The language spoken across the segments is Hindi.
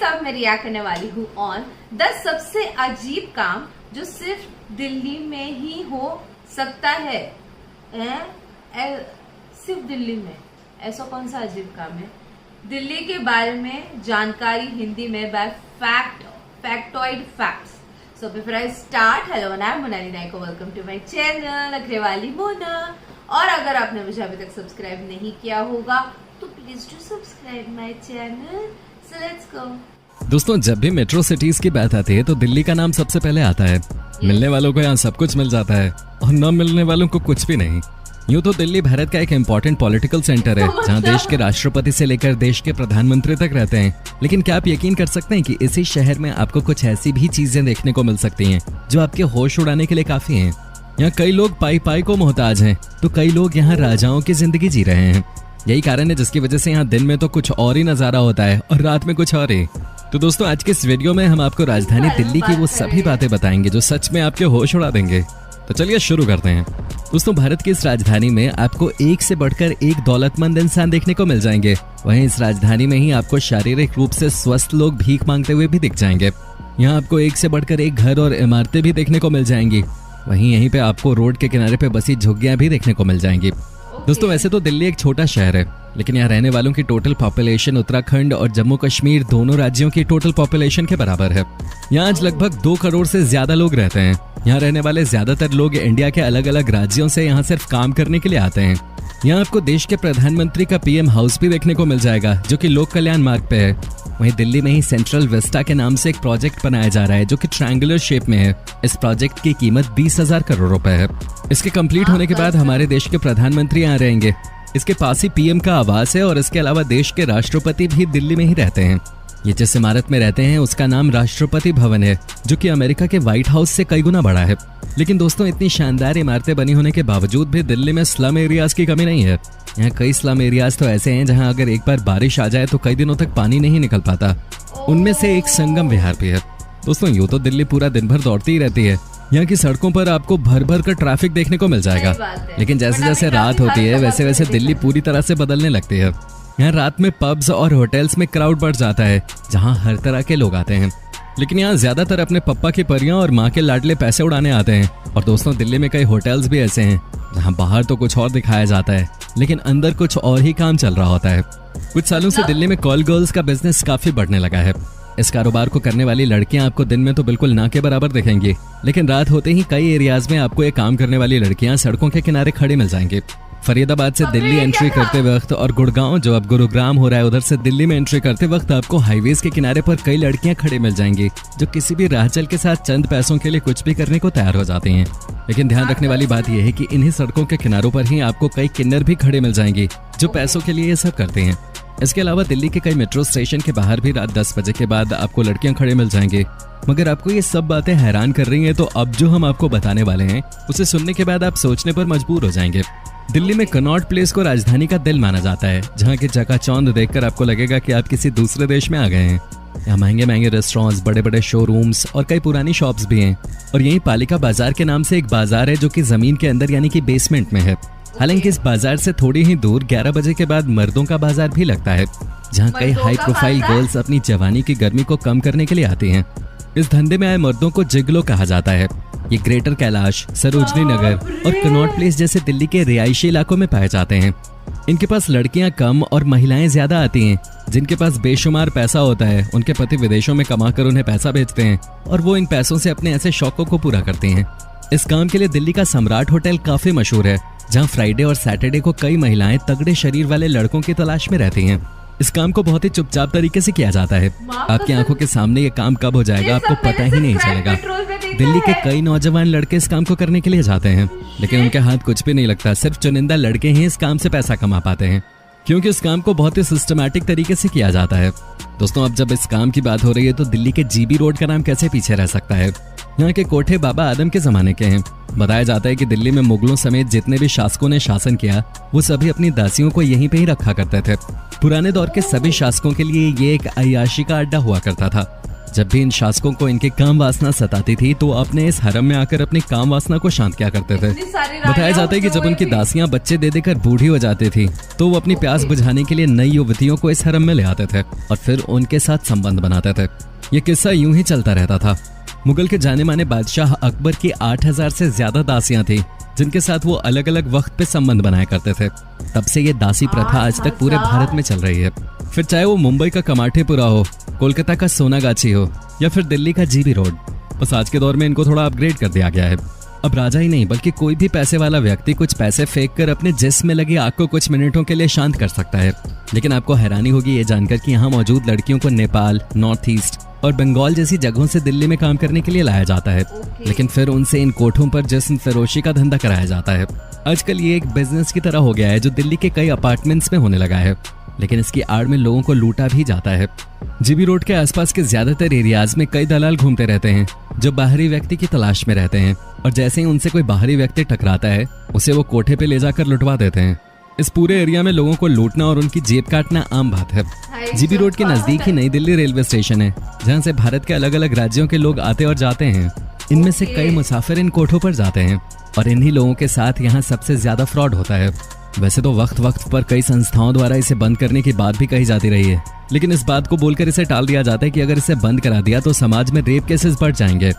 अब मैं रिएक्ट करने वाली हूँ ऑन 10 सबसे अजीब काम जो सिर्फ दिल्ली में ही हो सकता है। सिर्फ दिल्ली में ऐसा कौन सा अजीब काम है? दिल्ली के बारे में जानकारी हिंदी में by factoid facts. So before I start, hello I am Monali Nayak, welcome to my channel Nakhrewali Mona. और अगर आपने मुझे अभी तक सब्सक्राइब नहीं किया होगा तो please do subscribe my channel. So let's go. दोस्तों, जब भी मेट्रो सिटीज की बात आती है तो दिल्ली का नाम सबसे पहले आता है। मिलने वालों को यहाँ सब कुछ मिल जाता है और न मिलने वालों को कुछ भी नहीं। यूं तो दिल्ली भारत का एक इम्पोर्टेंट पॉलिटिकल सेंटर है जहां देश के राष्ट्रपति से लेकर देश के प्रधानमंत्री तक रहते हैं। लेकिन क्या आप यकीन कर सकते हैं कि इसी शहर में आपको कुछ ऐसी भी चीजें देखने को मिल सकती हैं जो आपके होश उड़ाने के लिए काफी हैं। यहाँ कई लोग पाई पाई को मोहताज हैं तो कई लोग यहाँ राजाओं की जिंदगी जी रहे हैं। यही कारण है जिसकी वजह से यहाँ दिन में तो कुछ और ही नजारा होता है और रात में कुछ और ही। तो दोस्तों, आज के इस वीडियो में हम आपको राजधानी दिल्ली की वो सभी बातें बताएंगे जो सच में आपके होश उड़ा देंगे। तो चलिए शुरू करते हैं। दोस्तों, भारत की इस राजधानी में आपको एक से बढ़कर एक दौलतमंद इंसान देखने को मिल जाएंगे। वहीं इस राजधानी में ही आपको शारीरिक रूप से स्वस्थ लोग भीख मांगते हुए भी दिख जाएंगे। यहाँ आपको एक से बढ़कर एक घर और इमारतें भी देखने को मिल जाएंगी। वहीं यहीं पे आपको रोड के किनारे पे बसी झुग्गियां भी देखने को मिल जाएंगी। दोस्तों, वैसे तो दिल्ली एक छोटा शहर है, लेकिन यहाँ रहने वालों की टोटल पॉपुलेशन उत्तराखंड और जम्मू कश्मीर दोनों राज्यों की टोटल पॉपुलेशन के बराबर है। यहाँ आज लगभग 2 करोड़ से ज्यादा लोग रहते हैं। यहाँ रहने वाले ज्यादातर लोग इंडिया के अलग अलग राज्यों से यहाँ सिर्फ काम करने के लिए आते हैं। यहाँ आपको देश के प्रधानमंत्री का पीएम हाउस भी देखने को मिल जाएगा जो कि लोक कल्याण मार्ग पे है। वहीं दिल्ली में ही सेंट्रल विस्टा के नाम से एक प्रोजेक्ट बनाया जा रहा है जो कि ट्रायंगुलर शेप में है। इस प्रोजेक्ट की कीमत 20,000 करोड़ रुपए है। इसके कंप्लीट होने के बाद हमारे देश के प्रधानमंत्री यहाँ रहेंगे। इसके पास ही पीएम का आवास है और इसके अलावा देश के राष्ट्रपति भी दिल्ली में ही रहते हैं। ये जिस इमारत में रहते हैं उसका नाम राष्ट्रपति भवन है जो कि अमेरिका के व्हाइट हाउस से कई गुना बड़ा है। लेकिन दोस्तों, इतनी शानदार इमारतें बनी होने के बावजूद भी दिल्ली में स्लम एरियाज की कमी नहीं है। यहाँ कई स्लम एरियाज तो ऐसे हैं जहाँ अगर एक बार बारिश आ जाए तो कई दिनों तक पानी नहीं निकल पाता। उनमें से एक संगम विहार भी है। दोस्तों, यूं तो दिल्ली पूरा दिन भर दौड़ती ही रहती है। यहाँ की सड़कों पर आपको भर भर कर ट्रैफिक देखने को मिल जाएगा। लेकिन जैसे जैसे रात होती है वैसे वैसे दिल्ली पूरी तरह से बदलने लगती है। यहाँ रात में पब्स और होटल्स में क्राउड बढ़ जाता है जहाँ हर तरह के लोग आते हैं। लेकिन यहाँ ज्यादातर अपने पप्पा की परियां और माँ के लाडले पैसे उड़ाने आते हैं। और दोस्तों, दिल्ली में कई होटल्स भी ऐसे हैं जहाँ बाहर तो कुछ और दिखाया जाता है लेकिन अंदर कुछ और ही काम चल रहा होता है। कुछ सालों से दिल्ली में कॉल गर्ल्स का बिजनेस काफी बढ़ने लगा है। इस कारोबार को करने वाली लड़कियां आपको दिन में तो बिल्कुल ना के बराबर दिखेंगी, लेकिन रात होते ही कई एरियाज में आपको ये काम करने वाली लड़कियां सड़कों के किनारे खड़ी मिल जाएंगी। फरीदाबाद से दिल्ली एंट्री करते वक्त और गुड़गांव जो अब गुरुग्राम हो रहा है उधर से दिल्ली में एंट्री करते वक्त आपको हाईवेज के किनारे पर कई लड़कियां खड़ी मिल जाएंगी जो किसी भी राहचल के साथ चंद पैसों के लिए कुछ भी करने को तैयार हो जाती हैं। लेकिन ध्यान रखने वाली बात यह है कि इन्हीं सड़कों के किनारों पर ही आपको कई किन्नर भी खड़े मिल जाएंगी जो पैसों के लिए ये सब करते हैं। इसके अलावा दिल्ली के कई मेट्रो स्टेशन के बाहर भी रात 10 बजे के बाद आपको लड़कियां खड़े मिल जाएंगे। मगर आपको ये सब बातें हैरान कर रही हैं तो अब जो हम आपको बताने वाले हैं उसे सुनने के बाद आप सोचने पर मजबूर हो जाएंगे। दिल्ली में कनॉट प्लेस को राजधानी का दिल माना जाता है, जहाँ की चकाचौंध देखकर आपको लगेगा कि आप किसी दूसरे देश में आ गए हैं। यहाँ महंगे महंगे रेस्टोरेंट्स, बड़े बड़े शोरूम्स और कई पुरानी शॉप्स भी हैं। और यहीं पालिका बाजार के नाम से एक बाजार है जो कि जमीन के अंदर यानी कि बेसमेंट में है। हालांकि इस बाजार से थोड़ी ही दूर 11 बजे के बाद मर्दों का बाजार भी लगता है, जहाँ कई हाई प्रोफाइल गर्ल्स अपनी जवानी की गर्मी को कम करने के लिए आती हैं। इस धंधे में आए मर्दों को जिगलो कहा जाता है। ये ग्रेटर कैलाश, सरोजनी नगर और कनॉट प्लेस जैसे दिल्ली के रिहायशी इलाकों में पाए जाते हैं। इनके पास लड़कियां कम और महिलाएं ज्यादा आती हैं। जिनके पास बेशुमार पैसा होता है उनके पति विदेशों में कमाकर उन्हें पैसा भेजते हैं और वो इन पैसों से अपने ऐसे शौकों को पूरा करती हैं। इस काम के लिए दिल्ली का सम्राट होटल काफी मशहूर है, जहाँ फ्राइडे और सैटरडे को कई महिलाएं तगड़े शरीर वाले लड़कों की तलाश में रहती हैं। इस काम को बहुत ही चुपचाप तरीके से किया जाता है। आपकी आंखों के सामने ये काम कब हो जाएगा आपको पता ही नहीं चलेगा। दिल्ली के कई नौजवान लड़के इस काम को करने के लिए जाते हैं, लेकिन उनके हाथ कुछ भी नहीं लगता। सिर्फ चुनिंदा लड़के ही इस काम से पैसा कमा पाते हैं, क्योंकि इस काम को बहुत ही सिस्टमैटिक तरीके से किया जाता है। दोस्तों, अब जब इस काम की बात हो रही है तो दिल्ली के जीबी रोड का नाम कैसे पीछे रह सकता है। यहाँ के कोठे बाबा आदम के जमाने के हैं। बताया जाता है कि दिल्ली में मुगलों समेत जितने भी शासकों ने शासन किया वो सभी अपनी दासियों को यहीं पे ही रखा करते थे। पुराने दौर के सभी शासकों के लिए ये एक अय्याशी का अड्डा हुआ करता था। जब भी इन शासकों को इनके काम वासना सताती थी तो अपने इस हरम में आकर अपनी काम वासना को शांत किया करते थे। इतनी सारी बताया रानियां जाता है कि जो जब उनकी थी। दासियां बच्चे दे देकर बूढ़ी हो जाती थी तो वो अपनी प्यास बुझाने के लिए नई युवतियों को इस हरम में ले आते थे और फिर उनके साथ संबंध बनाते थे। ये किस्सा यूं ही चलता रहता था। मुगल के जाने माने बादशाह अकबर की 8000 से ज्यादा दासियां थी जिनके साथ वो अलग अलग वक्त पे संबंध बनाया करते थे। तब से ये दासी प्रथा आज तक पूरे भारत में चल रही है। फिर चाहे वो मुंबई का कमाठीपुरा हो, कोलकाता का सोनागाछी हो या फिर दिल्ली का जीबी रोड, बस आज के दौर में इनको थोड़ा अपग्रेड कर दिया गया है। अब राजा ही नहीं बल्कि कोई भी पैसे वाला व्यक्ति कुछ पैसे फेंक कर अपने जिस्म में लगी आग को कुछ मिनटों के लिए शांत कर सकता है। लेकिन आपको हैरानी होगी ये जानकर कि यहाँ मौजूद लड़कियों को नेपाल, नॉर्थ ईस्ट और बंगाल जैसी जगहों से दिल्ली में काम करने के लिए लाया जाता है। लेकिन फिर उनसे इन कोठों पर जिस्म फरोशी का धंधा कराया जाता है। आजकल ये एक बिजनेस की तरह हो गया है जो दिल्ली के कई अपार्टमेंट्स में होने लगा है, लेकिन इसकी आड़ में लोगों को लूटा भी जाता है। जीबी रोड के आसपास के ज्यादातर एरियाज में कई दलाल घूमते रहते हैं जो बाहरी व्यक्ति की तलाश में रहते हैं और जैसे ही उनसे कोई बाहरी व्यक्ति टकराता है उसे वो कोठे पे ले जाकर लुटवा देते हैं। इस पूरे एरिया में लोगों को लूटना और उनकी जेब काटना आम बात है। जीबी रोड के नजदीक ही नई दिल्ली रेलवे स्टेशन है जहाँ से भारत के अलग अलग राज्यों के लोग आते और जाते हैं। इनमें से कई मुसाफिर इन कोठों पर जाते हैं और इन्हीं लोगों के साथ यहाँ सबसे ज्यादा फ्रॉड होता है। वैसे तो वक्त वक्त पर कई संस्थाओं द्वारा इसे बंद करने की बात भी कही जाती रही है, लेकिन इस बात को बोलकर इसे टाल दिया जाता है कि अगर इसे बंद करा दिया तो समाज में रेप केसेस बढ़ जाएंगे।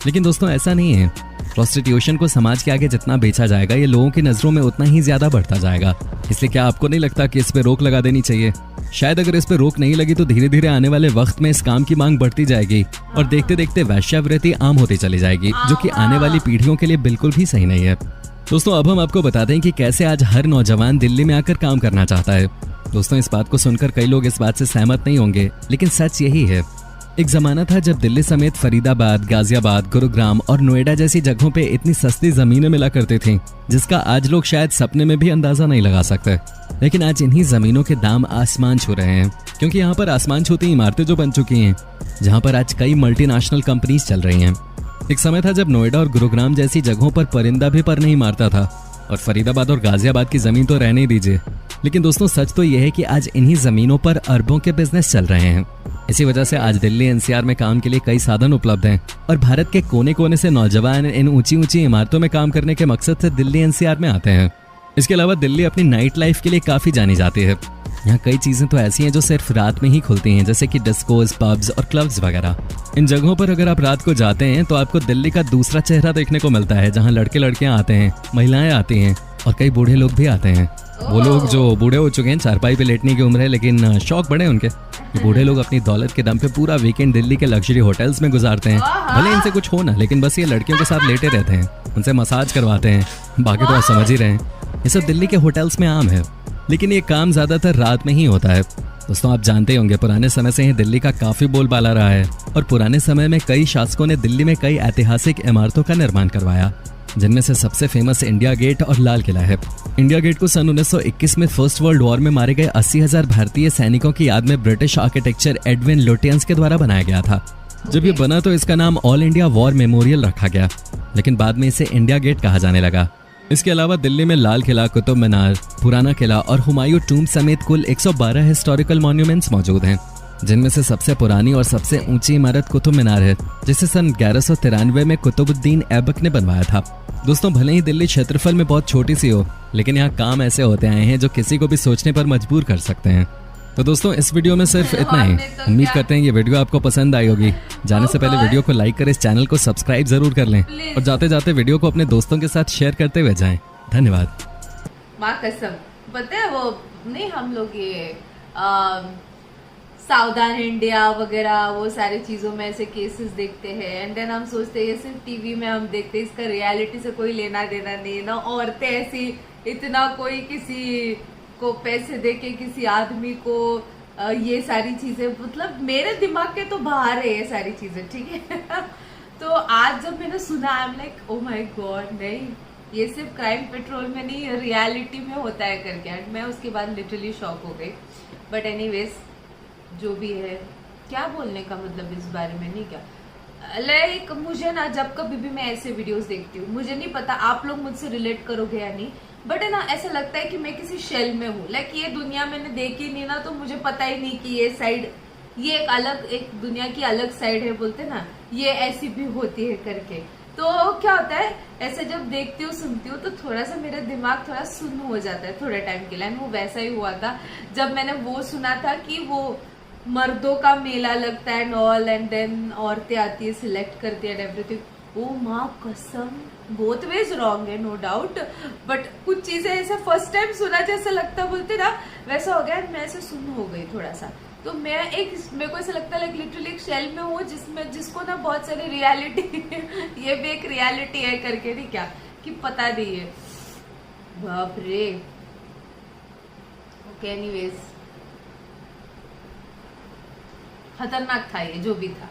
लेकिन दोस्तों ऐसा नहीं है। प्रोस्टिट्यूशन को समाज के आगे जितना बेचा जाएगा ये लोगों की नजरों में उतना ही ज्यादा बढ़ता जाएगा। इसलिए क्या आपको नहीं लगता कि इस पे रोक लगा देनी चाहिए? शायद अगर इस पे रोक नहीं लगी तो धीरे धीरे आने वाले वक्त में इस काम की मांग बढ़ती जाएगी और देखते देखते वेश्यावृत्ति आम होती चली जाएगी, जो कि आने वाली पीढ़ियों के लिए बिल्कुल भी सही नहीं है। दोस्तों अब हम आपको बताते हैं कि कैसे आज हर नौजवान दिल्ली में आकर काम करना चाहता है। दोस्तों इस बात को सुनकर कई लोग इस बात से सहमत नहीं होंगे, लेकिन सच यही है। एक जमाना था जब दिल्ली समेत फरीदाबाद, गाजियाबाद, गुरुग्राम और नोएडा जैसी जगहों पे इतनी सस्ती जमीनें मिला करती थीं, जिसका आज लोग शायद सपने में भी अंदाजा नहीं लगा सकते। लेकिन आज इन्हीं जमीनों के दाम आसमान छू रहे हैं, क्योंकि यहाँ पर आसमान छूती इमारतें जो बन चुकी हैं, जहाँ पर आज कई मल्टीनेशनल कंपनीज चल रही हैं। एक समय था जब नोएडा और गुरुग्राम जैसी जगहों पर परिंदा भी पर नहीं मारता था, और फरीदाबाद और गाजियाबाद की जमीन तो रहने ही दीजिए। लेकिन दोस्तों सच तो यह है कि आज इन्हीं जमीनों पर अरबों के बिजनेस चल रहे हैं। इसी वजह से आज दिल्ली एनसीआर में काम के लिए कई साधन उपलब्ध हैं और भारत के कोने कोने से नौजवान इन ऊंची ऊंची इमारतों में काम करने के मकसद से दिल्ली एनसीआर में आते हैं। इसके अलावा दिल्ली अपनी नाइट लाइफ के लिए काफी जानी जाती है। यहाँ कई चीजें तो ऐसी हैं जो सिर्फ रात में ही खुलती हैं, जैसे कि डिस्कोज, पब्स और क्लब्स वगैरह। इन जगहों पर अगर आप रात को जाते हैं तो आपको दिल्ली का दूसरा चेहरा देखने को मिलता है, जहाँ लड़के लड़कियां आते हैं, महिलाएं आती हैं और कई बूढ़े लोग भी आते हैं। वो लोग जो बूढ़े हो चुके हैं, चारपाई पे लेटने की उम्र है, लेकिन शौक बड़े हैं उनके। ये बूढ़े लोग अपनी दौलत के दम पे पूरा वीकेंड दिल्ली के लग्जरी होटल्स में गुजारते हैं। भले इनसे कुछ हो ना, लेकिन बस ये लड़कियों के साथ लेटे रहते हैं, उनसे मसाज करवाते हैं। बाकी तो आप समझ ही रहे हैं, ये सब दिल्ली के होटल्स में आम है। लेकिन ये काम ज्यादातर रात में ही होता है। दोस्तों आप जानते होंगे पुराने समय से ही दिल्ली का काफी बोलबाला रहा है और पुराने समय में कई शासकों ने दिल्ली में कई ऐतिहासिक इमारतों का निर्माण करवाया, जिनमें से सबसे फेमस इंडिया गेट और लाल किला है। इंडिया गेट को सन 1921 में फर्स्ट वर्ल्ड वॉर में मारे गए 80,000 भारतीय सैनिकों की याद में ब्रिटिश आर्किटेक्चर एडविन लुटियंस के द्वारा बनाया गया था। जब ये बना तो इसका नाम ऑल इंडिया वॉर मेमोरियल रखा गया, लेकिन बाद में इसे इंडिया गेट कहा जाने लगा। इसके अलावा दिल्ली में लाल किला, कुतुब मीनार, पुराना किला और हुमायूं टूम्ब समेत कुल 112 हिस्टोरिकल मॉन्यूमेंट्स मौजूद हैं, जिनमें से सबसे पुरानी और सबसे ऊंची इमारत कुतुब मीनार है, जिसे सन 1193 में कुतुबुद्दीन ऐबक ने बनवाया था। दोस्तों भले ही दिल्ली क्षेत्रफल में बहुत छोटी सी हो, लेकिन यहाँ काम ऐसे होते आए हैं जो किसी को भी सोचने पर मजबूर कर सकते हैं। तो दोस्तों इस वीडियो में सिर्फ इतना ही। उम्मीद करते हैं ये वीडियो आपको पसंद आई होगी। जाने से पहले वीडियो को लाइक करें, इस चैनल को सब्सक्राइब जरूर कर लें और जाते जाते वीडियो को अपने दोस्तों के साथ शेयर करते हुए जाएं। धन्यवाद। माँ कसम, पता है वो नहीं, हम लोग ये सावधान इंडिया वगैरह वो सारी चीजों में ऐसे केसेस देखते हैं एंड देन हम सोचते हैं ये सिर्फ टीवी में हम देखते हैं, इसका रियलिटी से कोई लेना देना नहीं ना। औरतें ऐसी इतना कोई किसी को पैसे दे के किसी आदमी को ये सारी चीजें, मतलब मेरे दिमाग के तो बाहर है ये सारी चीजें, ठीक है। तो आज जब मैंने सुना I am like oh my God, नहीं ये सिर्फ क्राइम पेट्रोल में नहीं रियलिटी में होता है करके। एंड मैं उसके बाद लिटरली शॉक हो गई। बट एनीवेज जो भी है, क्या बोलने का मतलब इस बारे में नहीं, क्या लाइक मुझे ना जब कभी भी मैं ऐसे वीडियोस देखती हूँ, मुझे नहीं पता आप लोग मुझसे रिलेट करोगे या नहीं, बट है ना ऐसा लगता है कि मैं किसी शेल में हूँ। लाइक ये दुनिया मैंने देखी नहीं ना, तो मुझे पता ही नहीं कि ये साइड ये एक दुनिया की अलग साइड है, बोलते ना ये ऐसी भी होती है करके। तो क्या होता है, ऐसे जब देखती हूँ सुनती हूँ तो थोड़ा सा मेरा दिमाग थोड़ा सुन्न हो जाता है थोड़े टाइम के लिए। वो वैसा ही हुआ था जब मैंने वो सुना था कि वो मर्दों का मेला लगता है एंड ऑल, एंड देन औरतें आती है सिलेक्ट करती है एंड एवरीथिंग। ओ माँ कसम, बोथ वेज रॉन्ग है नो डाउट, बट कुछ चीजें ऐसा फर्स्ट टाइम सुना जैसा लगता बोलते ना वैसा हो गया। मैं ऐसे सुन हो गई थोड़ा सा। तो मेरे को ऐसा लगता है लिटरली एक शेल में हूँ जिसको ना बहुत सारी रियलिटी ये भी एक रियलिटी है करके, नहीं क्या कि पता नहीं है। बाप रे। ओके एनीवेज, खतरनाक था ये जो भी था।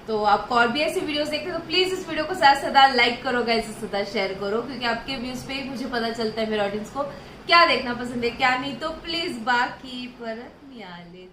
तो आपको और भी ऐसी वीडियोस देखते तो प्लीज इस वीडियो को सदा लाइक करो गाइस, सदा शेयर करो, क्योंकि आपके व्यूज पे ही मुझे पता चलता है मेरे ऑडियंस को क्या देखना पसंद है क्या नहीं। तो प्लीज बाकी परत मियाले।